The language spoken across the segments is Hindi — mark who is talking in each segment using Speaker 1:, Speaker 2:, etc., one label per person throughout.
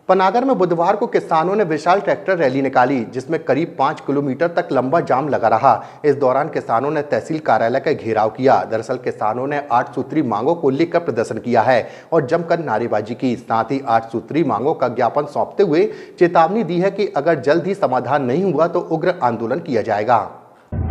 Speaker 1: पनागर में बुधवार को किसानों ने विशाल ट्रैक्टर रैली निकाली, जिसमें करीब 5 किलोमीटर तक लंबा जाम लगा रहा। इस दौरान किसानों ने तहसील कार्यालय का घेराव किया। दरअसल किसानों ने 8 सूत्री मांगों को लेकर प्रदर्शन किया है और जमकर नारेबाजी की। साथ ही 8 सूत्री मांगों का ज्ञापन सौंपते हुए चेतावनी दी है कि अगर जल्द ही समाधान नहीं हुआ तो उग्र आंदोलन किया जाएगा।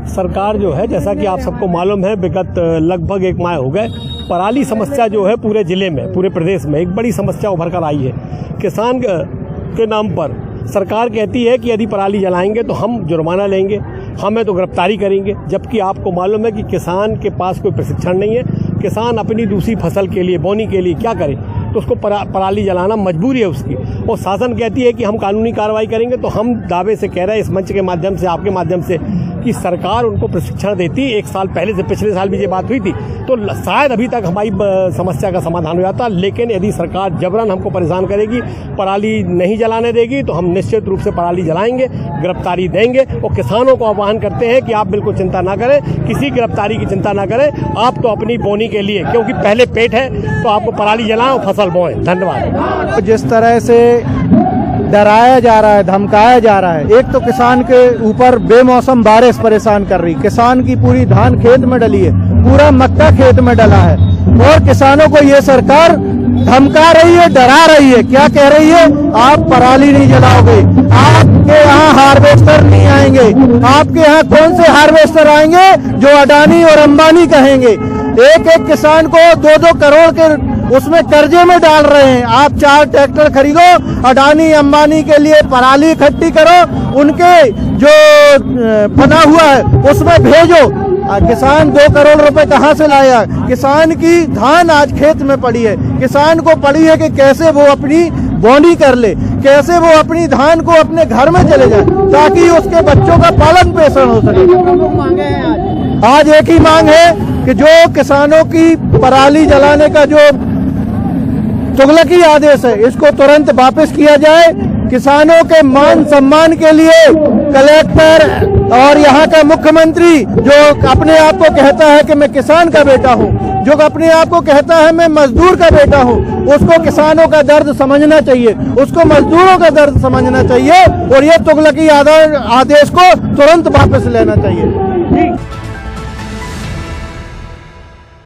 Speaker 2: सरकार जो है, जैसा कि आप सबको मालूम है, विगत लगभग 1 माह हो गए पराली समस्या जो है पूरे जिले में, पूरे प्रदेश में एक बड़ी समस्या उभर कर आई है। किसान के नाम पर सरकार कहती है कि यदि पराली जलाएंगे तो हम जुर्माना लेंगे, हमें तो गिरफ्तारी करेंगे, जबकि आपको मालूम है कि किसान के पास कोई प्रशिक्षण नहीं है। किसान अपनी दूसरी फसल के लिए, बोनी के लिए क्या करे, तो उसको पराली जलाना मजबूरी है उसकी। और शासन कहती है कि हम कानूनी कार्रवाई करेंगे। तो हम दावे से कह रहे हैं इस मंच के माध्यम से, आपके माध्यम से, कि सरकार उनको प्रशिक्षण देती। 1 साल पहले से, पिछले साल भी ये बात हुई थी, तो शायद अभी तक हमारी समस्या का समाधान हो जाता। लेकिन यदि सरकार जबरन हमको परेशान करेगी, पराली नहीं जलाने देगी, तो हम निश्चित रूप से पराली जलाएंगे, गिरफ्तारी देंगे। और किसानों को आह्वान करते हैं कि आप बिल्कुल चिंता ना करें, किसी गिरफ्तारी की चिंता ना करें। आप तो अपनी बोनी के लिए, क्योंकि पहले पेट है, तो आपको पराली जलाएं और फसल बोएं। धन्यवाद।
Speaker 3: जिस तरह से डराया जा रहा है, धमकाया जा रहा है, एक तो किसान के ऊपर बेमौसम बारिश परेशान कर रही, किसान की पूरी धान खेत में डली है, पूरा मक्का खेत में डला है, और किसानों को ये सरकार धमका रही है, डरा रही है। क्या कह रही है? आप पराली नहीं जलाओगे, आपके यहाँ हार्वेस्टर नहीं आएंगे। आपके यहाँ कौन से हार्वेस्टर आएंगे जो अडानी और अंबानी कहेंगे? एक किसान को 2-2 करोड़ के उसमें कर्जे में डाल रहे हैं। आप 4 ट्रैक्टर खरीदो, अडानी अंबानी के लिए पराली इकट्ठी करो, उनके जो बना हुआ है उसमें भेजो। किसान 2 करोड़ रुपए कहाँ से लाया? किसान की धान आज खेत में पड़ी है, किसान को पड़ी है कि कैसे वो अपनी बोनी कर ले, कैसे वो अपनी धान को अपने घर में चले जाए, ताकि उसके बच्चों का पालन पोषण हो सके। आज एक ही मांग है कि जो किसानों की पराली जलाने का जो तुगलकी आदेश है, इसको तुरंत वापस किया जाए। किसानों के मान सम्मान के लिए कलेक्टर और यहाँ का मुख्यमंत्री, जो अपने आप को कहता है कि मैं किसान का बेटा हूँ, जो अपने आप को कहता है मैं मजदूर का बेटा हूँ, उसको किसानों का दर्द समझना चाहिए, उसको मजदूरों का दर्द समझना चाहिए, और ये तुगलकी आदेश को तुरंत वापस लेना चाहिए।